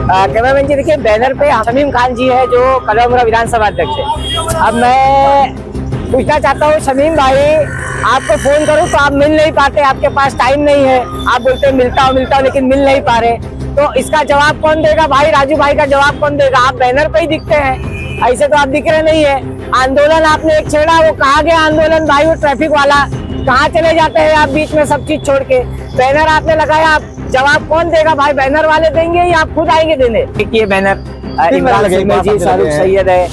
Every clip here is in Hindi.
कैमरामैन जी देखिए, बैनर पे शमीम खान जी है जो कलमपुरा विधानसभा अध्यक्ष है। अब मैं पूछना चाहता हूँ शमीम भाई, आपको फोन करूँ तो आप मिल नहीं पाते, आपके पास टाइम नहीं है, आप बोलते हैं मिलता हूँ लेकिन मिल नहीं पा रहे, तो इसका जवाब कौन देगा भाई? राजू भाई का जवाब कौन देगा? आप बैनर पे ही दिखते हैं, ऐसे तो आप दिख रहे नहीं है। आंदोलन आपने एक छेड़ा, वो कहाँ गया आंदोलन भाई? वो ट्रैफिक वाला कहाँ चले जाते हैं आप बीच में सब चीज छोड़ के? बैनर आपने लगाया, आप जवाब कौन देगा भाई? बैनर वाले देंगे या आप खुद आएंगे देने? ये बैनर इमरान जी, शाहरुख सैयद है,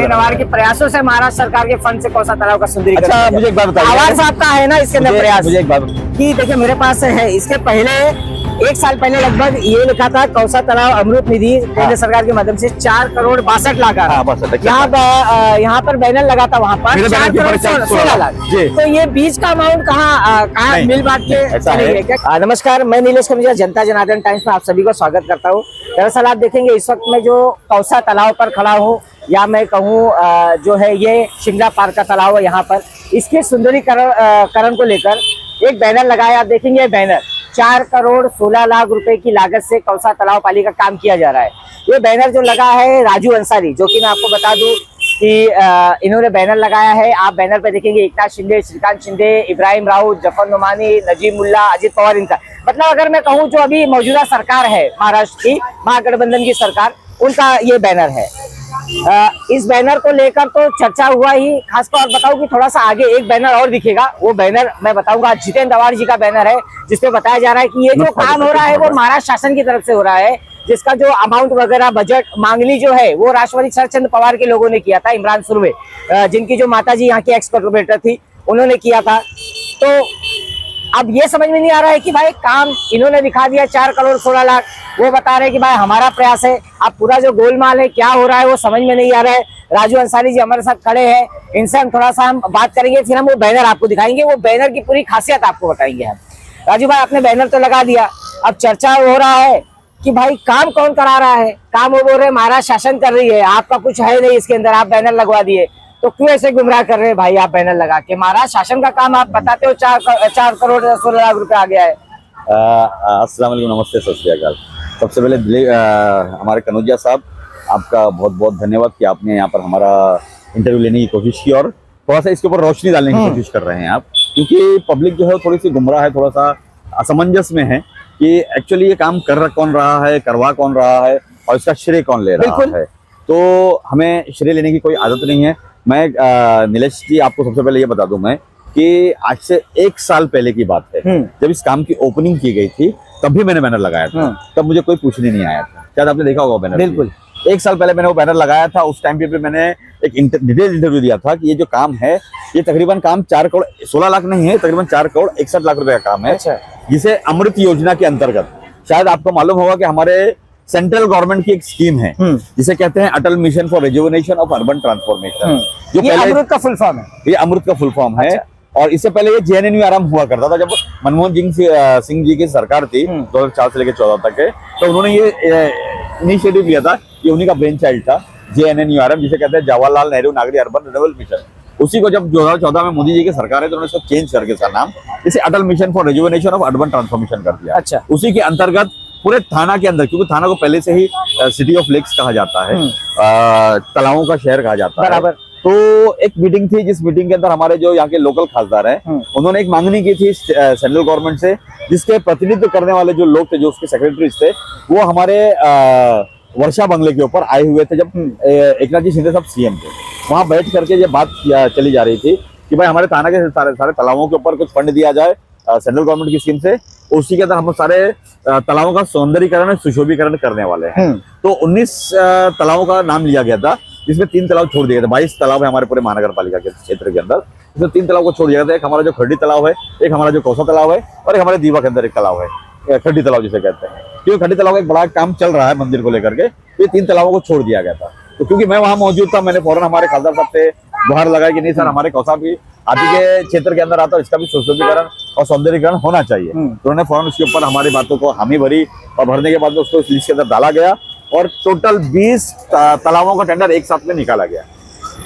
नवार के प्रयासों से महाराष्ट्र सरकार के फंड से कौसा तालाब का सुंदरीकरण। अच्छा, मुझे एक बात बताइए, आवाज आपका है ना इसके अंदर प्रयास? मुझे एक बात कि देखिए मेरे पास है, इसके पहले 1 साल पहले लगभग ये लिखा था कौसा तालाब अमृत निधि केंद्र सरकार के माध्यम से 4 करोड़ 62 लाख आ रहा। यहाँ पर बैनर लगा था, वहाँ पर 4 करोड़ 16 लाख। तो ये बीच का अमाउंट कहाँ मिल बांट के? नमस्कार, मैं नीलेश कमिया, जनता जनार्दन टाइम्स में आप सभी को स्वागत करता हूँ। दरअसल आप देखेंगे इस वक्त मैं जो कौसा तालाब पर खड़ा हूँ, या मैं कहूँ जो है ये शिमला पार्क का तालाब है, यहाँ पर इसके सुंदरीकरण को लेकर एक बैनर लगाया। आप देखेंगे बैनर 4 करोड़ 16 लाख रुपए की लागत से कौसा तालाब पाली का काम किया जा रहा है। ये बैनर जो लगा है राजू अंसारी, जो कि मैं आपको बता दूं कि इन्होंने बैनर लगाया है। आप बैनर पे देखेंगे एकनाथ शिंदे, श्रीकांत शिंदे, इब्राहिम राउत, जफर नुमानी, नजीम मुल्ला, अजित पवार, इनका मतलब अगर मैं कहूँ जो अभी मौजूदा सरकार है महाराष्ट्र की, महागठबंधन की सरकार, उनका ये बैनर है। इस बैनर को लेकर तो चर्चा हुआ ही, खासतौर बताऊं कि थोड़ा सा आगे एक बैनर और दिखेगा, वो बैनर मैं बताऊंगा जितेंद्र अवार्ड जी का बैनर है, जिसपे बताया जा रहा है कि ये जो काम हो रहा है वो महाराष्ट्र शासन की तरफ से हो रहा है, जिसका जो अमाउंट वगैरह बजट मांगनी जो है वो राष्ट्रवादी शरदचंद्र पवार के लोगों ने किया था। इमरान सुर्वे, जिनकी जो माताजी यहाँ की एक्स कॉर्पोरेटर थी, उन्होंने किया था। तो अब ये समझ में नहीं आ रहा है कि भाई काम इन्होंने दिखा दिया 4 करोड़ 16 लाख, वो बता रहे हैं कि भाई हमारा प्रयास है। अब पूरा जो गोलमाल है क्या हो रहा है वो समझ में नहीं आ रहा है। राजू अंसारी जी हमारे साथ खड़े हैं, इनसे हम थोड़ा सा हम बात करेंगे, फिर हम वो बैनर आपको दिखाएंगे, वो बैनर की पूरी खासियत आपको बताएंगे हम। राजू भाई, आपने बैनर तो लगा दिया, अब चर्चा हो रहा है कि भाई काम कौन करा रहा है? काम वो बोल रहे महाराष्ट्र शासन कर रही है, आपका कुछ है नहीं इसके अंदर, आप बैनर लगवा दिए, तो क्यों ऐसे गुमराह कर रहे हैं भाई आप बैनर लगा के? महाराष्ट्र शासन का काम आप बताते हो 4 करोड़ 16 लाख रुपए आ गया है। अस्सलाम वालेकुम, नमस्ते, सत श्री अकाल। सबसे पहले हमारे कनौजिया साहब, आपका बहुत बहुत धन्यवाद कि आपने यहाँ पर हमारा इंटरव्यू लेने की कोशिश की और थोड़ा सा इसके ऊपर रोशनी डालने की कोशिश कर रहे हैं आप, क्योंकि पब्लिक जो है थोड़ी सी गुमराह है, थोड़ा सा असमंजस में है कि एक्चुअली ये काम कर कौन रहा है, करवा कौन रहा है और इसका श्रेय कौन ले रहा है। तो हमें श्रेय लेने की कोई आदत नहीं है। मैं नीलेश जी, आपको सबसे पहले ये बता दूं मैं कि आज से 1 साल पहले की बात है, जब इस काम की ओपनिंग की गई थी तब भी मैंने बैनर लगाया था, तब मुझे कोई पूछने नहीं आया था। शायद आपने देखा होगा बैनर। बिल्कुल 1 साल पहले मैंने वो बैनर लगाया था। उस टाइम पे मैंने एक डिटेल इंटरव्यू दिया था कि ये जो काम है ये तकरीबन काम 4 करोड़ 16 लाख नहीं है, तकरीबन 4 करोड़ 61 लाख रुपए का काम है। अच्छा। जिसे अमृत योजना के अंतर्गत, शायद आपको मालूम होगा कि हमारे सेंट्रल गवर्नमेंट की एक स्कीम है जिसे कहते हैं Atal mission for rejuvenation of urban transformation, जो ये अमृत का फुल फॉर्म है। ये अमृत का फुल फॉर्म है। और इससे पहले ये JNNURM हुआ करता था। जब मनमोहन सिंह जी की सरकार थी 2004 से लेकर 14 तक के, तो उन्होंने ये इनिशिएटिव लिया था, ये उन्हीं का ब्रेन चाइल्ड था, JNNURM, जिसे कहते हैं जवाहरलाल नेहरू नागरिक अर्बन रिन्यूअल मिशन। उसी को जब 2014 में मोदी जी की सरकार है तो उन्होंने इसको चेंज करके इसका नाम इसे Atal mission for rejuvenation of urban transformation कर दिया। अच्छा। उसी के अंतर्गत पूरे थाना के अंदर, क्योंकि थाना को पहले से ही सिटी ऑफ लेक्स कहा जाता है, तालाबों का शहर कहा जाता है, बराबर। तो एक मीटिंग थी, जिस मीटिंग के अंदर हमारे जो यहाँ के लोकल खासदार हैं, उन्होंने एक मांगनी की थी सेंट्रल गवर्नमेंट से, जिसके प्रतिनिधित्व करने वाले जो लोग थे, जो उसके सेक्रेटरीज थे, वो हमारे वर्षा बंगले के ऊपर आए हुए थे जब एकनाथ जी शिंदे साहब CM थे। वहां बैठ करके ये बात चली जा रही थी कि भाई हमारे थाना के सारे तालाबों के ऊपर कुछ फंड दिया जाए सेंट्रल गवर्नमेंट की स्कीम से, उसी के अंदर हम सारे तालाबों का सौंदर्यीकरण और सुशोभीकरण करने वाले हैं। तो 19 तालाबों का नाम लिया गया था, जिसमें 3 तालाब छोड़ दिए थे। 22 तालाब है हमारे पूरे महानगर पालिका के क्षेत्र के अंदर, इसमें 3 तालाब को छोड़ दिया था। एक हमारा जो खड्डी तालाब है, एक हमारा जो कौसा तालाब है, और एक हमारे दीवा के अंदर एक तालाब है, खड्डी तालाब जिसे कहते हैं। क्योंकि खड्डी तालाब का एक बड़ा काम चल रहा है मंदिर को लेकर के, तो ये 3 तालाबों को छोड़ दिया गया था। तो क्योंकि मैं वहां मौजूद था, मैंने फौरन हमारे खासदार साहब से गुहार लगाई कि नहीं सर, हमारे कौसा भी आप ही के क्षेत्र के अंदर आता है, इसका भी सुशोभीकरण और सौंदर्यीकरण होना चाहिए। तो उन्होंने फौरन उसके ऊपर हमारी बातों को हामी भरी, और भरने के बाद में उसको इस लिस्ट के अंदर डाला गया, और टोटल 20 तालाबों का टेंडर एक साथ में निकाला गया।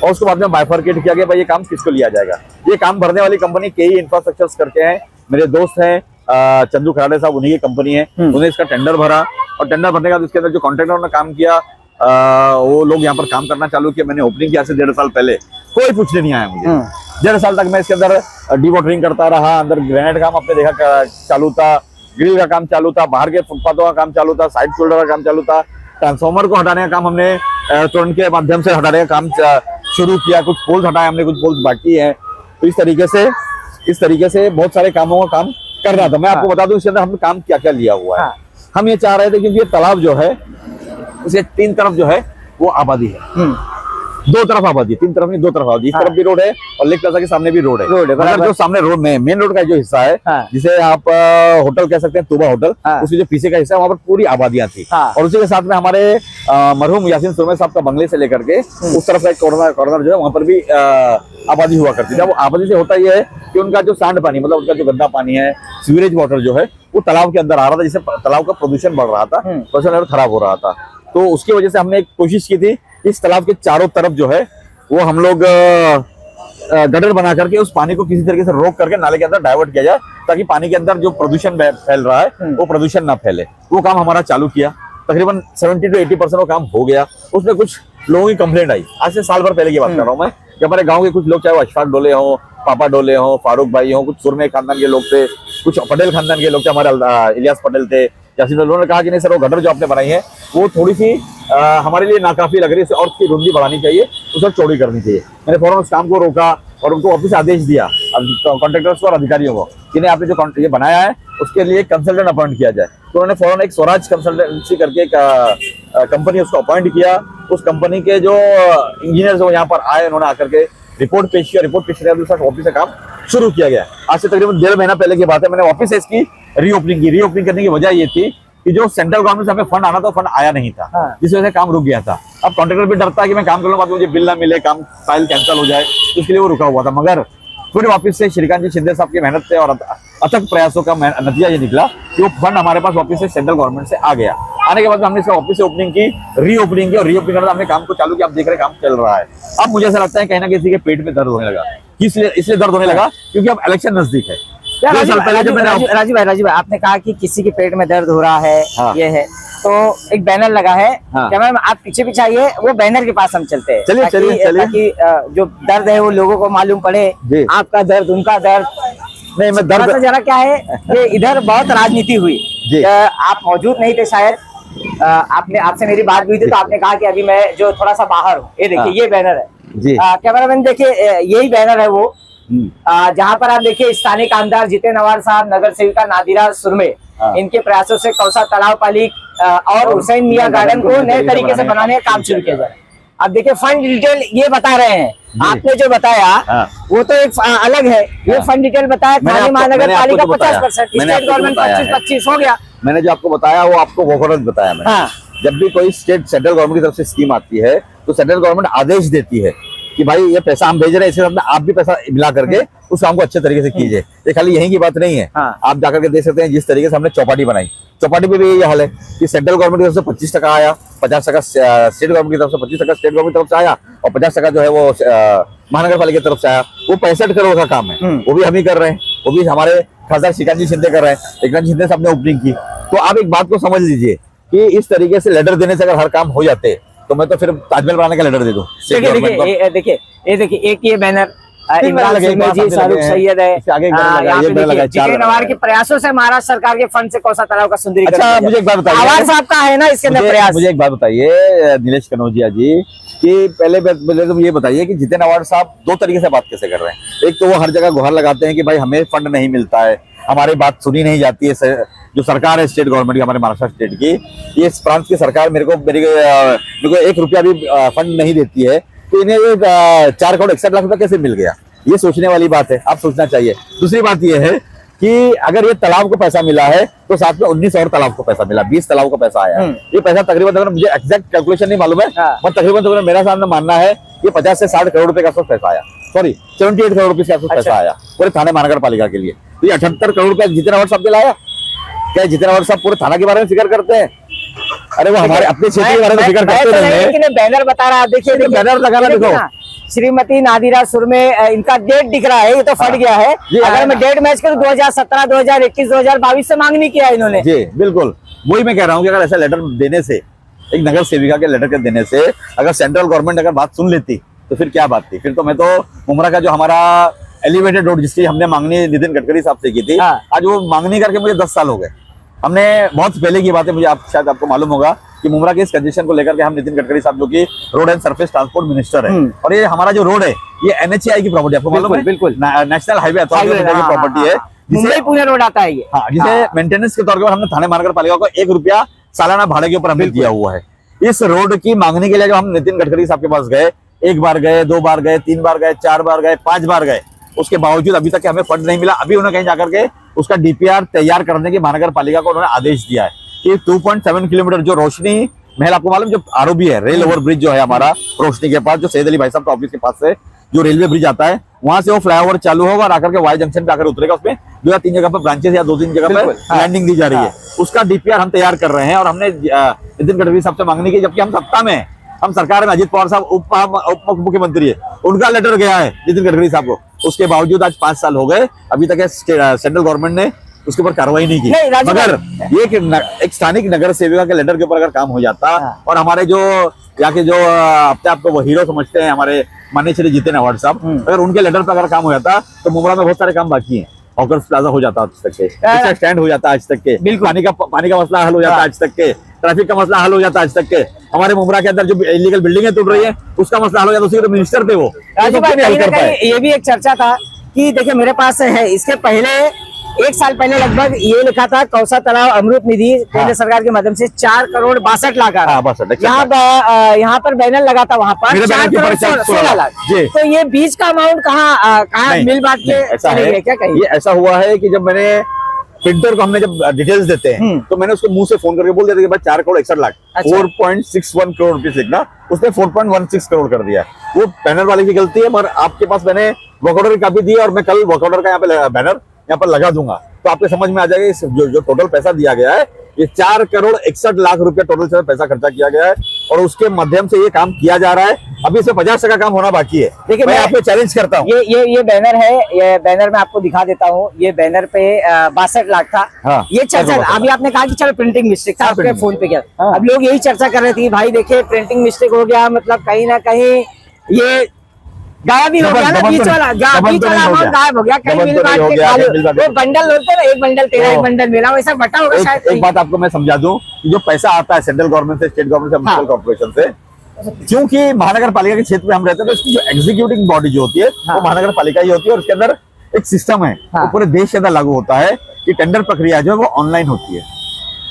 और उसके बाद में बाइफरकेट किया गया, भाई ये काम किसको लिया जाएगा। ये काम भरने वाली कंपनी KE इंफ्रास्ट्रक्चर्स करके हैं, मेरे दोस्त हैं चंदू खराड़े साहब, उन्हीं की कंपनी है। उन्होंने इसका टेंडर भरा और टेंडर भरने के बाद उसके अंदर जो कॉन्ट्रैक्टर ने काम किया, वो लोग यहाँ पर काम करना चालू किया। मैंने ओपनिंग किया से 1.5 साल पहले, कोई पूछने नहीं आया मुझे। 1.5 साल तक मैं इसके अंदर डीवाटरिंग करता रहा, अंदर ग्रेनाइट काम आपने देखा चालू था, ग्रिल का काम चालू था, बाहर के फुटपाथों का काम चालू था, साइड शोल्डर का काम चालू था, ट्रांसफार्मर को हटाने का काम हमने तुरंत के माध्यम से हटाने का काम शुरू किया। कुछ पोल्स हटाए हमने, कुछ पोल्स बाकी है। तो इस तरीके से बहुत सारे कामों का काम कर रहा था। मैं आपको बता दूं इसके अंदर हमने काम क्या क्या लिया हुआ है। हम ये चाह रहे थे क्योंकि ये तालाब जो है उसे 3 तरफ जो है वो आबादी है, 2 तरफ आबादी, 3 तरफ नहीं 2 तरफ आबादी। इस तरफ भी रोड है और लेक प्लाजा के सामने भी रोड है। मगर जो सामने रोड में मेन रोड का जो हिस्सा है, जिसे आप होटल कह सकते हैं, तूबा होटल, उसके जो पीछे का हिस्सा है वहाँ पर पूरी आबादियां थी। और उसी के साथ में हमारे मरहूम यासीन सुरमे साहब का बंगले से लेकर के उस तरफ का एक कॉर्नर जो है वहाँ पर भी आबादी हुआ करती थी। वो आबादी से होता यह है कि उनका जो सांड पानी, मतलब उनका जो गंदा पानी है, सीवरेज वाटर जो है वो तालाब के अंदर आ रहा था, जिससे तालाब का प्रदूषण बढ़ रहा था, प्रदूषण लेवल खराब हो रहा था। तो उसकी वजह से हमने एक कोशिश की थी, इस तालाब के चारों तरफ जो है वो हम लोग गटर बना करके उस पानी को किसी तरीके से रोक करके नाले के अंदर डाइवर्ट किया जाए, ताकि पानी के अंदर जो प्रदूषण फैल रहा है वो प्रदूषण ना फैले। वो काम हमारा चालू किया, तकरीबन 70 to 80% वो काम हो गया। उसमें कुछ लोगों की कंप्लेंट आई, आज से साल भर पहले की बात कर रहा हूँ मैं, कि हमारे गाँव के कुछ लोग, चाहे वो अशफाक डोले हों, पापा डोले हों, फारूक भाई हों, कुछ सुरमे खानदान के लोग थे, कुछ पटेल खानदान के लोग थे, हमारे इलियास पटेल थे, यासीन, उन्होंने कहा कि नहीं सर वो गटर जो आपने बनाई है वो थोड़ी सी हमारे लिए नाकाफी लग रही है, और उसकी रुंदी बढ़ानी चाहिए, उसे चौड़ी करनी चाहिए। मैंने फौरन उस काम को रोका और उनको ऑफिस से आदेश दिया, कॉन्ट्रैक्टर्स को और अधिकारियों को, कि नहीं आपने जो ये बनाया है उसके लिए कंसल्टेंट अपॉइंट किया जाए। तो उन्होंने फौरन एक स्वराज कंसल्टेंसी करके एक कंपनी उसको अपॉइंट किया। उस कंपनी के जो इंजीनियर्स वो यहाँ पर आए, उन्होंने आकर के रिपोर्ट पेश किया। रिपोर्ट पेश करने के ऑफिस से काम शुरू किया गया। आज से तकरीबन 1.5 महीना पहले की बात है, मैंने ऑफिस से इसकी रीओपनिंग की। रीओपनिंग करने की वजह ये थी कि जो सेंट्रल गवर्नमेंट से हमें फंड आना था, फंड आया नहीं था, जिस वजह से काम रुक गया था। अब कॉन्ट्रैक्टर भी डरता है कि मैं काम कर लूंगा, मुझे बिल ना मिले, काम फाइल कैंसिल हो जाए, इसके लिए वो रुका हुआ था। मगर फिर वापस से श्रीकांत जी शिंदे साहब की मेहनत से और अथक प्रयासों का नतीजा ये निकला कि वो फंड हमारे पास वापस से सेंट्रल गवर्नमेंट से आ गया। आने के बाद हमने इसका ऑफिस से ओपनिंग की, रीओपनिंग की, और रीओपनिंग करके हमने काम को चालू किया। आप देख रहे काम चल रहा है। अब मुझे ऐसा लगता है कहीं ना किसी के पेट में दर्द होने लगा। इसलिए दर्द होने लगा क्योंकि अब इलेक्शन नजदीक है। राजीव भाई, आपने कहा कि किसी के पेट में दर्द हो रहा है, ये है, तो एक बैनर लगा है। कैमरा में आप पीछे आइए, वो बैनर के पास हम चलते हैं, ताकि जो दर्द है वो लोगों को मालूम पड़े, आपका दर्द, उनका दर्द। नहीं, मैं दर्द जरा क्या है कि इधर बहुत राजनीति हुई, आप मौजूद नहीं थे शायद। आपसे मेरी बात हुई थी, तो आपने कहा कि अभी मैं जो थोड़ा सा बाहर हूँ। ये देखिए, ये बैनर है। कैमरामैन देखिए, यही बैनर है वो, जहाँ पर आप देखिए स्थानीय कामदार जितेन नवार साहब, नगर सेविका नादिरा सुरमे, इनके प्रयासों से कौसा तालाब पाली और हुसैन मियां गार्डन को नए तरीके से बनाने का काम शुरू किया जा रहा है। अब देखिए, फंड डिटेल ये बता रहे हैं, आपने जो बताया वो तो एक अलग है। ये फंड डिटेल बताया, थाने महानगर पालिका 50%, स्टेट गवर्नमेंट 25-25 हो गया। मैंने जो आपको बताया वो आपको वोकरत बताया मैंने। जब भी कोई सेंट्रल गवर्नमेंट की तरफ से स्कीम आती है तो सेंट्रल गवर्नमेंट आदेश देती है कि भाई ये पैसा हम भेज रहे हैं, इसके साथ में आप भी पैसा मिला करके उस काम को अच्छे तरीके से कीजिए। ये खाली यहीं की बात नहीं है। आप जाकर के देख सकते हैं जिस तरीके से हमने चौपाटी बनाई, चौपाटी पे भी यही हाल है कि सेंट्रल गवर्नमेंट की तरफ से 25% आया, 50% स्टेट गवर्नमेंट की तरफ से, 25% स्टेट गवर्नमेंट की तरफ से आया, और 50% जो है वो महानगर पालिका की तरफ से आया। वो 65 करोड़ का काम है, वो भी हम ही कर रहे हैं, वो भी हमारे खासदार श्रीकांत जी शिंदे कर रहे हैं। श्रीकांत जी शिंदे साहब ने ओपनिंग की। तो आप एक बात को समझ लीजिए कि इस तरीके से लेटर देने से अगर हर काम हो जाते तो मैं तो फिर ताजमहल बनाने का लेटर दे दूं। देखिए, एक ये बैनर इमरान जी, शाहरुख सैयद है, जितेन नवार के प्रयासों से महाराष्ट्र सरकार के फंड से कौसा तालाब का सुंदरीकरण। अच्छा, मुझे एक बात बताइए, आवाज साहब का है ना इसके अंदर प्रयास। मुझे एक बात बताइए नीलेश कनौजिया जी, कि पहले तो ये बताइए कि जितेन नवार साहब 2 तरीके से बात कैसे कर रहे हैं। एक तो वो हर जगह गुहार लगाते हैं कि भाई हमें फंड नहीं मिलता है, हमारी बात सुनी नहीं जाती है। जो सरकार है स्टेट गवर्नमेंट की, हमारे महाराष्ट्र स्टेट की, ये इस प्रांत की सरकार मेरे को 1 रुपया भी फंड नहीं देती है, तो इन्हें 4 करोड़ 61 लाख रुपया कैसे मिल गया? ये सोचने वाली बात है, आप सोचना चाहिए। दूसरी बात ये है कि अगर ये तालाब को पैसा मिला है तो साथ में 19 और तालाब को पैसा मिला, 20 तालाब को पैसा आया। ये पैसा तकरीबन, मुझे एक्जैक्ट कैलकुलेशन नहीं मालूम है, पर तकरीबन मेरा सामने मानना है कि 50 से 60 करोड़ रुपए का पैसा आया। सॉरी, 78 करोड़ रुपए का पैसा आया पूरे थाने महानगर पालिका के लिए। तो ये 78 करोड़ रुपया जितेन नवार साहब के लाया। क्या जितेन नवार साहब पूरे थाना के बारे में फिक्र करते हैं? अरे वो हमारे अपने क्षेत्र के बारे में फिक्र करते हैं। बैनर बता रहा, देखिए बैनर लगाना, देखो श्रीमती नादिरा सुरमे, इनका डेट दिख रहा है, ये तो फट गया है। अगर मैं डेट मैच करूँ 2017, 2021, 2022 से मांगनी किया है इन्होंने। जी बिल्कुल, वही मैं कह रहा हूँ कि अगर ऐसा लेटर देने से, एक नगर सेविका के लेटर के देने से अगर सेंट्रल गवर्नमेंट अगर बात सुन लेती तो फिर क्या बात थी। फिर तो मैं तो मुमरा का जो हमारा एलिवेटेड रोड जिसकी हमने मांगनी नितिन गडकरी साहब से की थी, आज वो मांगनी करके मुझे 10 साल हो गए। हमने बहुत पहले की बात है, मुझे शायद आपको मालूम होगा कि मुमरा के इस कंजेशन को लेकर के हम नितिन गडकरी साहब जो कि road and surface transport minister है, और ये हमारा जो रोड है ये NHAI की प्रॉपर्टी, आपको मालूम है? बिल्कुल, नेशनल हाईवे अथॉरिटी की प्रॉपर्टी है, जिसे पुणे रोड आता है ये। हाँ, जिसे मेंटेनेंस के तौर पर हमने थाने महानगर पालिका को 1 रुपया सालाना भाड़े के ऊपर हमने दिया हुआ है। इस रोड की मांगने के लिए जब हम नितिन गडकरी साहब के पास गए, 1 बार गए, 2 बार गए, 3 बार गए, 4 बार गए, 5 बार गए, उसके बावजूद अभी तक हमें फंड नहीं मिला। अभी उन्होंने कहीं जाकर के उसका DPR तैयार करने की महानगर पालिका को उन्होंने आदेश दिया है कि 2.7 किलोमीटर जो रोशनी महल, आपको मालूम जो ROB है, रेल ओवर ब्रिज जो है हमारा रोशनी के पास, जो सैयद अली भाई साहब का ऑफिस के पास से जो रेलवे ब्रिज आता है, वहां से वो फ्लाईओवर चालू होगा और आकर के वाई जंक्शन पे आकर उतरेगा। उसमें 2 या 3 जगह पर ब्रांचेस या 2-3 जगह पर लैंडिंग दी जा रही है। उसका DPR हम तैयार कर रहे हैं और हमने नितिन गडकरी साहब से मांगनी की, जबकि हम सत्ता में, हम सरकार में, अजीत पवार साहब उप मुख्यमंत्री है, उनका लेटर गया है नितिन गडकरी साहब को। उसके बावजूद आज 5 साल हो गए, अभी तक सेंट्रल गवर्नमेंट ने उसके ऊपर कार्रवाई नहीं की। मगर ये एक स्थानिक नगर सेविका के लेटर के ऊपर अगर काम हो जाता और हमारे जो यहाँ के जो अपने आप को वो हीरो समझते हैं हमारे माननीय श्री जितेन अवार्ड साहब, अगर उनके लेटर पर अगर काम हो जाता तो मुमरा में बहुत सारे काम बाकी हैं। हॉकर्स प्लाजा हो जाता आज तक के, रिक्शा स्टैंड हो जाता आज तक के, पानी का मसला हल हो जाता आज तक के, ट्रैफिक का मसला हल हो जाता आज तक के, हमारे मुमरा के अंदर जो इलीगल बिल्डिंगें टूट रही है उसका मसला हल हो जाता। उसी के मिनिस्टर थे वो, ये भी एक चर्चा था कि देखिए मेरे पास है, इसके पहले 1 साल पहले लगभग ये लिखा था कौसा तालाब अमृत निधि केंद्र सरकार के माध्यम से 4 करोड़ 62 लाख आ रहा। यहाँ पर बैनर लगा था, वहाँ पर 4 करोड़ 16 लाख। तो ये बीच का अमाउंट कहाँ मिल बांट के चले गए क्या? कहीं ये ऐसा हुआ है कि जब मैंने प्रिंटर को हमने जब डिटेल्स देते हैं तो मैंने उसको मुंह से फोन करके बोल दिया था कि भाई 4 करोड़ 61 लाख 4.61 करोड़ रुपीस लिखना, उसने 4.16 करोड़ कर दिया। वो बैनर वाले की गलती है, मगर आपके पास मैंने वर्क ऑर्डर की कॉपी दी है और मैं कल वर्क ऑर्डर का यहाँ पे बैनर यहाँ पर लगा दूंगा, तो आपको समझ में आ जाएगा जो टोटल पैसा दिया गया है, ये 4 करोड़ 61 लाख रुपया टोटल से पैसा खर्चा किया गया है और उसके माध्यम से ये काम किया जा रहा है। अभी इसमें 50% काम होना बाकी है। देखिए मैं आपको चैलेंज करता हूँ, ये बैनर है, ये बैनर मैं आपको दिखा देता हूँ। ये बैनर पे 62 लाख था। हाँ, ये चर्चा अभी आपने कहा कि चलो प्रिंटिंग मिस्टेक था, आपके फोन पे क्या। अब लोग यही चर्चा कर रहे थे भाई देखिए प्रिंटिंग मिस्टेक हो गया, मतलब कहीं ना कहीं ये गायब ही हो गया ना, बीच वाला अमाउंट गायब हो गया, कहीं मिल बांट के खाली वो बंडल होते हैं, एक बंडल तेरा एक बंडल मेरा, वैसा बटा होगा शायद। एक बात आपको मैं समझा दूं, जो पैसा आता है सेंट्रल गवर्नमेंट से, स्टेट गवर्नमेंट से, म्युनिसिपल कॉर्पोरेशन से, क्योंकि महानगर पालिका के क्षेत्र में हम रहते हैं तो इसकी जो एग्जीक्यूटिव बॉडी जो होती है वो महानगर पालिका ही होती है और उसके अंदर एक सिस्टम है वो पूरे देश के अंदर लागू होता है कि टेंडर प्रक्रिया जो है वो ऑनलाइन होती है।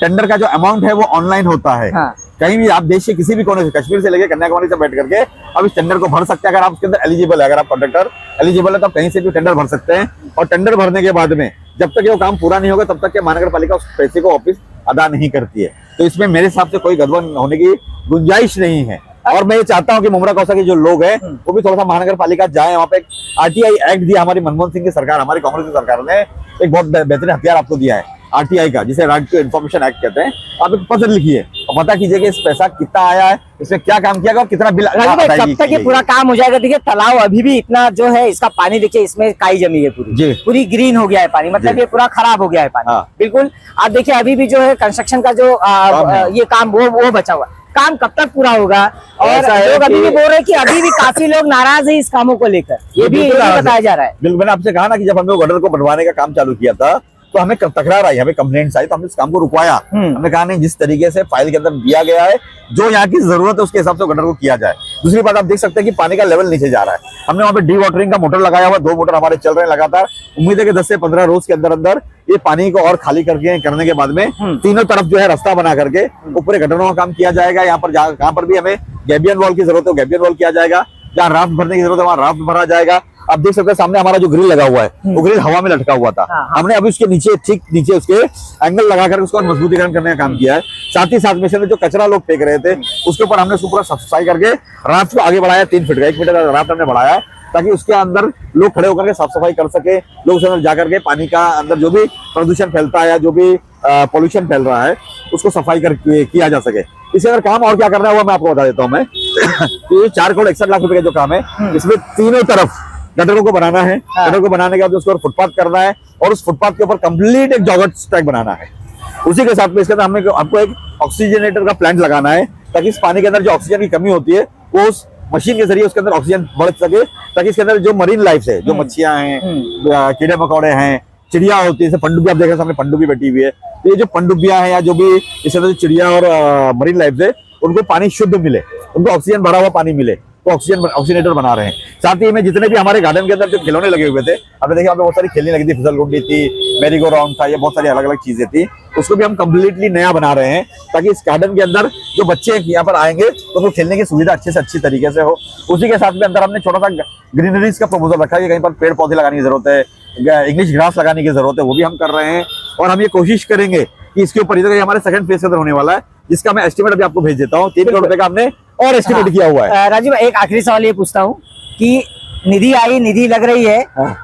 टेंडर का जो अमाउंट है वो ऑनलाइन होता है। कहीं भी आप देश के किसी भी कोने से, कश्मीर से लेकर कन्याकुमारी से बैठ करके आप इस टेंडर को भर सकते हैं। अगर आप उसके अंदर एलिजिबल है, अगर आप कॉन्ट्रैक्टर एलिजिबल है तो आप कहीं से भी टेंडर भर सकते हैं। और टेंडर भरने के बाद में जब तक वो काम पूरा नहीं होगा तब तक महानगर पालिका उस पैसे को वापिस अदा नहीं करती है। तो इसमें मेरे हिसाब से कोई गड़बड़ होने की गुंजाइश नहीं है। और मैं ये चाहता हूँ कि मुमरा कौसा के जो लोग हैं वो भी थोड़ा सा महानगर पालिका जाए। वहाँ पे एक RTI एक्ट दिया हमारी मनमोहन सिंह की सरकार, हमारी कांग्रेस की सरकार ने एक बहुत बेहतरीन हथियार आपको दिया है RTI का, जिसे राइट टू इन्फॉर्मेशन एक्ट कहते हैं। आप एक पत्र लिखिए और पता कीजिए कि इस पैसा कितना आया है, इसमें क्या काम किया गया और कितना बिल। कब तक ये पूरा काम हो जाएगा? देखिए तालाब अभी भी इतना जो है, इसका पानी देखिए, इसमें काई जमी है, पूरी ग्रीन हो गया है पानी, मतलब ये पूरा खराब हो गया है पानी। बिल्कुल आप देखिए अभी भी जो है कंस्ट्रक्शन का जो ये काम वो बचा हुआ, काम कब तक पूरा होगा? और लोग अभी भी बोल रहे हैं कि अभी भी काफी लोग नाराज है इस कामों को लेकर, ये भी बताया जा रहा है। बिल्कुल, मैंने आपसे कहा ना कि जब हमने गटर को बनवाने का काम चालू किया था तो हमें तकरार आई, हमें कंप्लेंट्स आई, तो हमने इस काम को रुकवाया। हमने कहा नहीं, जिस तरीके से फाइल के अंदर दिया गया है, जो यहाँ की जरूरत है उसके हिसाब से गटर को किया जाए। दूसरी बात आप देख सकते हैं कि पानी का लेवल नीचे जा रहा है। हमने वहाँ पे डी वाटरिंग का मोटर लगाया हुआ, 2 मोटर हमारे चल रहे हैं लगातार। उम्मीद है कि 10 से 15 रोज के अंदर अंदर ये पानी को और खाली करने के बाद में तीनों तरफ जो है रास्ता बना करके ऊपर गटरों का काम किया जाएगा। यहाँ पर जहाँ पर भी हमें गैबियन वॉल की जरूरत है गैबियन वॉल किया जाएगा, जहाँ राफ्ट भरने की जरूरत है वहाँ राफ्ट भरा जाएगा। आप देख सकते हैं सामने हमारा जो ग्रिल लगा हुआ है वो ग्रिल हवा में लटका हुआ था। हमने अभी उसके नीचे, ठीक नीचे उसके एंगल लगाकर उसको मजबूतीकरण करने का काम किया है। साथ ही साथ में से जो कचरा लोग फेंक रहे थे उसके ऊपर हमने उसको पूरा सफाई करके राफ्ट को आगे बढ़ाया, 3 फीट का, 1 मीटर का राफ्ट हमने बढ़ाया ताकि उसके अंदर लोग खड़े होकर के साफ सफाई कर सके। लोग उसके अंदर जाकर के पानी का अंदर जो भी प्रदूषण फैलता है या जो भी पॉल्यूशन फैल रहा है उसको सफाई किया जा सके। इसी अगर काम और क्या करना है वो मैं आपको बता देता हूँ। मैं तो ये 4 करोड़ 61 लाख रुपए का जो काम है, इसमें तीनों तरफ गटरों को बनाना है। गटर को बनाने के बाद उसको फुटपाथ करना है और उस फुटपाथ के ऊपर कंप्लीट एक जॉगर्स ट्रैक बनाना है। उसी के साथ में इसके अंदर हमने आपको एक ऑक्सीजनेटर का प्लांट लगाना है, ताकि इस पानी के अंदर जो ऑक्सीजन की कमी होती है वो उस मशीन के जरिए उसके अंदर ऑक्सीजन बढ़ सके, ताकि इसके अंदर जो मरीन लाइफ है, जो मच्छियां हैं, कीड़े मकोड़े हैं, चिड़िया होती है, जैसे पनडुब्बी, आप देख रहे हैं सामने पनडुब्बी बैठी हुई है, तो ये जो पनडुब्बियां हैं या जो भी इसके अंदर चचिड़िया और मरीन लाइफ है, उनको पानी शुद्ध मिले, उनको ऑक्सीजन भरा हुआ पानी मिले, तो ऑक्सीजनेटर बना रहे हैं। साथ ही में जितने भी हमारे गार्डन के अंदर जो खिलौने लगे हुए थे, आपने देखा बहुत सारी खेलने लगी थी, फिसल गुंडी थी, मैरी गो राउंड था, ये बहुत सारी अलग अलग चीजें थी, उसको भी हम कम्प्लीटली नया बना रहे हैं, ताकि इस गार्डन के अंदर जो बच्चे यहाँ पर आएंगे तो उनको खेलने की सुविधा अच्छे से अच्छी तरीके से हो। उसी के साथ में अंदर हमने छोटा सा ग्रीनरीज का प्रपोजल रखा है कि कहीं पर पेड़ पौधे लगाने की जरूरत है, इंग्लिश ग्रास लगाने की जरूरत है, वो भी हम कर रहे हैं। और हम ये कोशिश करेंगे कि इसके ऊपर हमारे सेकंड फेज के अंदर होने वाला है, जिसका मैं एस्टिमेट अभी आपको भेज देता हूँ। 3 करोड़ रुपए का हमने और एस्टिमेट किया हुआ है। राजीव, एक आखिरी सवाल ये पूछता हूँ कि निधि आई, निधि लग रही है,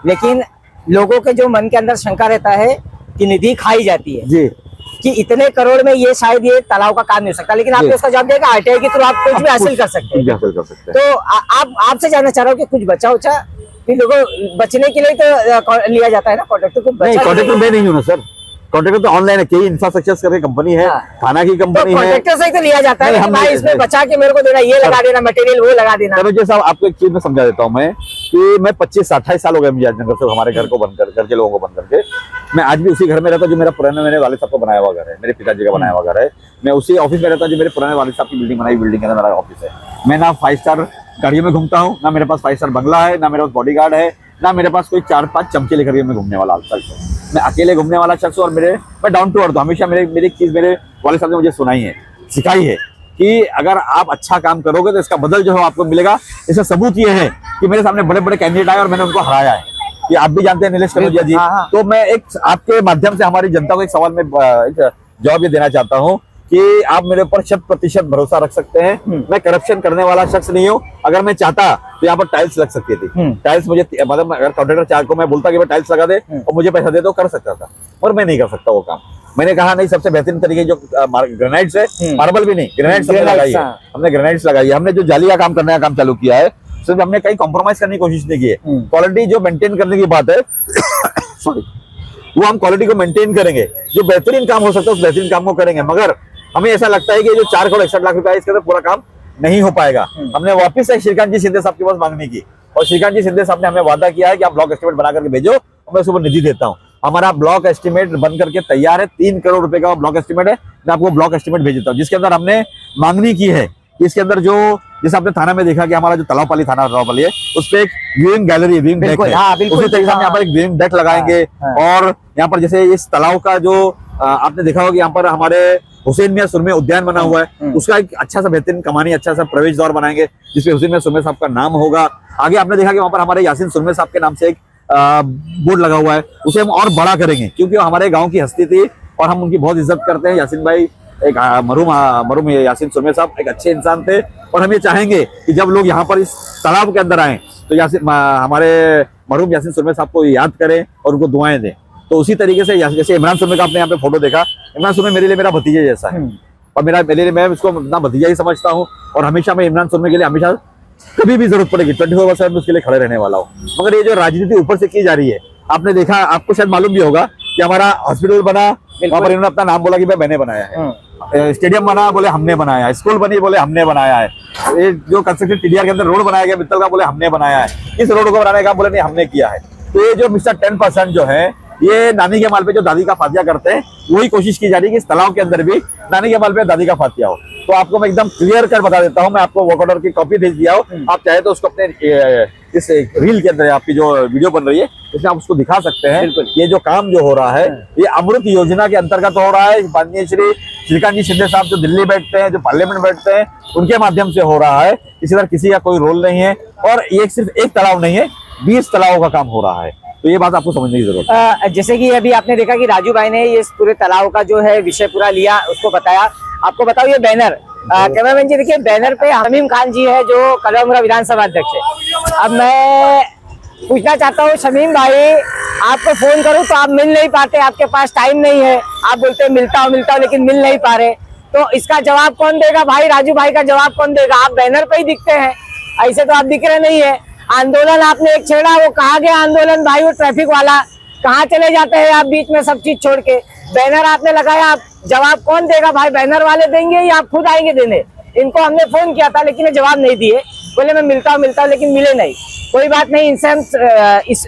लेकिन लोगों के जो मन के अंदर शंका रहता है कि निधि खाई जाती है जी, कि इतने करोड़ में ये शायद ये तालाब का काम नहीं हो सकता, लेकिन आपने उसका जवाब दिया कि आरटीआई के थ्रू आप कुछ भी हासिल कर सकते हैं। तो आप आपसे जानना चाह रहा हूँ कि कुछ बचा उचा कि लोगों बचने के लिए तो लिया जाता है ना कॉन्ट्रैक्टर को? नहीं, कॉन्ट्रैक्टर मैं नहीं हूँ ना सर, कॉन्ट्रैक्टर तो ऑनलाइन है, कई इंफ्रास्ट्रक्चर करके कंपनी है, खाना की कंपनी है, कॉन्ट्रैक्टर से ही तो लिया जाता है, भाई इसमें बचा के मेरे को देना, ये लगा देना, मटेरियल वो लगा देना। चलो जी साहब, आपको एक चीज में समझा देता हूँ मैं कि मैं 25-28 साल हो गए मुझे नगर से हमारे घर को बंद कर, घर के लोगों को बंद करके। मैं आज भी उसी घर में रहता हूँ जो मेरा पुराने मेरे वालिद साहब को बनाया हुआ घर है, मेरे पिताजी का बनाया हुआ घर है। मैं उसी ऑफिस में रहता हूँ जो मेरे पुराने वालिद साहब की बिल्डिंग बनाई, बिल्डिंग के अंदर मेरा ऑफिस है। मैं ना 5 स्टार गाड़ियों में घूमता हूँ, ना मेरे पास 5 स्टार बंगला है, ना मेरे पास बॉडीगार्ड है, ना मेरे पास कोई 4-5 चमचे लेकर के मैं घूमने वाला शख्स हूँ। मैं अकेले घूमने वाला शख्स हूँ और मैं डाउन टू अर्थ हूँ। हमेशा मेरी चीज मेरे वालिद साहब ने मुझे सुनाई है, सिखाई है कि अगर आप अच्छा काम करोगे तो इसका बदल जो है आपको मिलेगा। इसका सबूत ये है कि मेरे सामने बड़े बड़े कैंडिडेट आए और मैंने उनको हराया है। ये आप भी जानते हैं नीलेश कनौजिया जी। तो मैं एक आपके माध्यम से हमारी जनता को एक सवाल में जवाब ये देना चाहता हूँ कि आप मेरे ऊपर 100% भरोसा रख सकते हैं। मैं करप्शन करने वाला शख्स नहीं हूँ। अगर मैं चाहता तो यहाँ पर टाइल्स लग सकती थी, टाइल्स मुझे मतलब अगर कॉन्ट्रैक्टर चार को मैं बोलता कि मैं टाइल्स लगा दे और मुझे पैसा दे दो, कर सकता था, और मैं नहीं कर सकता वो काम। मैंने कहा नहीं, सबसे बेहतरीन तरीके जो ग्रेनाइट्स है, मार्बल भी नहीं, ग्रेनाइट्स हमने लगाई है, हमने ग्रेनाइट्स लगाई है। हमने जो जाली का काम करने का काम चालू किया है, सिर्फ हमने कहीं कॉम्प्रोमाइज करने की कोशिश नहीं की है। क्वालिटी जो मेंटेन करने की बात है सॉरी, वो हम क्वालिटी को मेंटेन करेंगे। जो बेहतरीन काम हो सकता है उस बेहतरीन काम को करेंगे, मगर हमें ऐसा लगता है कि जो 4 करोड़ 61 लाख रुपए है इसके अंदर पूरा काम नहीं हो पाएगा। हमने वापस से श्रीकांत जी शिंदे साहब के पास मांगनी की और श्रीकांत जी शिंदे साहब ने हमें वादा किया है कि आप ब्लॉक एस्टिमेट बना करके भेजो और मैं उसको निधि देता हूँ। हमारा ब्लॉक एस्टिमेट बन करके तैयार है, 3 करोड़ रुपए का ब्लॉक एस्टिमेट है। मैं आपको ब्लॉक एस्टिमेट भेज देता हूँ, जिसके अंदर हमने मांगनी की है। इसके अंदर जो जैसे आपने थाना में देखा कि हमारा जो तलावपाली थाना तलावपाली है, उस पे एक व्यूइंग गैलरी, व्यूइंग डेक है, उसी तरीके से हम यहाँ पर एक व्यूइंग डेक लगाएंगे। और यहाँ पर जैसे इस तालाब का जो आपने देखा होगा, यहाँ पर हमारे हुसैन मियां सुरमे उद्यान बना हुआ है, उसका एक अच्छा सा बेहतरीन कमानी, अच्छा सा प्रवेश द्वार बनाएंगे जिसपे हुसैन मियां सुरमे साहब का नाम होगा। आगे आपने देखा कि वहाँ पर हमारे यासीन सुरमे साहब के नाम से एक बोर्ड लगा हुआ है, उसे हम और बड़ा करेंगे क्योंकि वो हमारे गाँव की हस्ती थी और हम उनकी बहुत इज्जत करते हैं। यासीन भाई एक मरहूम यासीन सुरमे साहब एक अच्छे इंसान थे और हम ये चाहेंगे कि जब लोग यहाँ पर इस तालाब के अंदर आए तो यासीन हमारे मरहूम यासीन सुरमे साहब को याद करें और उनको दुआएं दें। तो उसी तरीके से जैसे इमरान सुरमे का आपने यहाँ पे फोटो देखा, इमरान सुरमे मेरे लिए मेरा भतीजे जैसा है और मेरे लिए मैं उसको अपना भतीजा ही समझता हूँ और हमेशा मैं इमरान सुरमे के लिए हमेशा कभी भी जरूरत पड़ेगी 24/7 उसके लिए खड़े रहने वाला हूँ। मगर ये जो राजनीति ऊपर से की जा रही है, आपने देखा, आपको शायद मालूम भी होगा कि हमारा हॉस्पिटल बना, वहाँ पर इन्होंने अपना नाम बोला कि मैंने बनाया है, स्टेडियम बना बोले हमने बनाया है, स्कूल बनी बोले हमने बनाया है, ये जो कंस्ट्रक्शन टीडीआर के अंदर रोड बनाया गया मित्तल का बोले हमने बनाया है, इस रोड को बनाने का बोले नहीं हमने किया है। तो ये जो मिस्टर 10% जो है, ये नानी के माल पे जो दादी का फातिया करते हैं, वही कोशिश की जा रही है कि इस तालाब के अंदर भी नानी के माल पे दादी का फातिया हो। तो आपको मैं एकदम क्लियर कर बता देता हूँ, मैं आपको वर्क ऑर्डर की कॉपी भेज दिया हो, आप चाहे तो उसको अपने इस रील के अंदर आपकी जो वीडियो बन रही है इसमें आप उसको दिखा सकते हैं। ये जो काम जो हो रहा है ये अमृत योजना के अंतर्गत हो रहा है। माननीय श्री श्रीकांत जी शिंदे साहब जो दिल्ली बैठते हैं, जो पार्लियामेंट बैठते हैं, उनके माध्यम से हो रहा है। इसी तरह किसी का कोई रोल नहीं है और ये सिर्फ एक तालाब नहीं है, 20 तालाबों का काम हो रहा है। तो ये बात आपको समझने की जरूरत है। जैसे कि अभी आपने देखा कि राजू भाई ने ये पूरे तालाब का जो है विषय पूरा लिया, उसको बताया। आपको बताओ ये बैनर, कैमरामैन जी देखिए, बैनर पे शमीम खान जी है जो कलमरा विधानसभा अध्यक्ष है। अब मैं पूछना चाहता हूँ शमीम भाई, आपको फोन करूँ तो आप मिल नहीं पाते, आपके पास टाइम नहीं है, आप बोलते हैं मिलता हूँ लेकिन मिल नहीं पा रहे। तो इसका जवाब कौन देगा भाई? राजू भाई का जवाब कौन देगा? आप बैनर पे ही दिखते हैं, ऐसे तो आप दिख रहे नहीं है। आंदोलन आपने एक छेड़ा, वो कहाँ गया आंदोलन भाई? वो ट्रैफिक वाला कहाँ चले जाते हैं आप बीच में सब चीज छोड़ के? बैनर आपने लगाया, आप जवाब कौन देगा भाई? बैनर वाले देंगे या आप खुद आएंगे देने? इनको हमने फोन किया था लेकिन ये जवाब नहीं दिए, बोले मैं मिलता हूँ लेकिन मिले नहीं। कोई बात नहीं, इनसे हम इस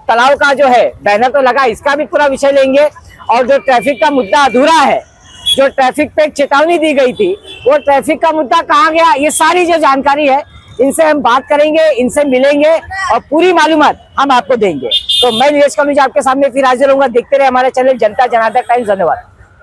तालाब का जो है बैनर तो लगा, इसका भी पूरा विषय लेंगे। और जो ट्रैफिक का मुद्दा अधूरा है, जो ट्रैफिक पे चेतावनी दी गई थी, वो ट्रैफिक का मुद्दा कहाँ गया, ये सारी जो जानकारी है इनसे हम बात करेंगे, इनसे मिलेंगे और पूरी मालूमात हम आपको देंगे। तो मैं नीरज कनुजा आपके सामने फिर हाजिर रहूंगा। देखते रहे हमारे चैनल जनता जनार्दन टाइम्स। धन्यवाद।